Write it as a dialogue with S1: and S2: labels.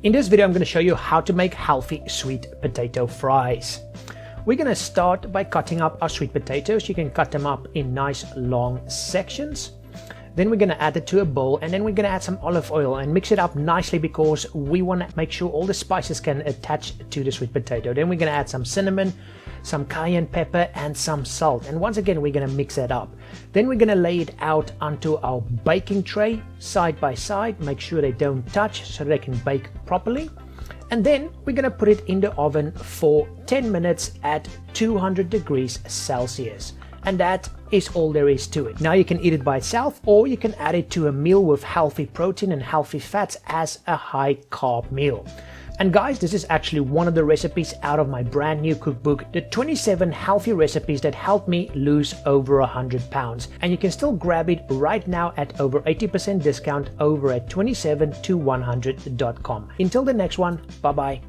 S1: In this video I'm going to show you how to make healthy sweet potato fries. We're going to start by cutting up our sweet potatoes. You can cut them up in nice long sections. Then we're going to add it to a bowl, and then we're going to add some olive oil and mix it up nicely because we want to make sure all the spices can attach to the sweet potato. Then we're going to add some cinnamon, some cayenne pepper and some salt, and once again we're going to mix that up. Then we're going to lay it out onto our baking tray side by side. Make sure they don't touch so they can bake properly. And then we're going to put it in the oven for 10 minutes at 200 degrees Celsius. And that is all there is to it. Now you can eat it by itself, or you can add it to a meal with healthy protein and healthy fats as a high carb meal. And guys, this is actually one of the recipes out of my brand new cookbook, the 27 healthy recipes that helped me lose over 100 pounds. And you can still grab it right now at over 80% discount over at 27to100.com. Until the next one, bye bye.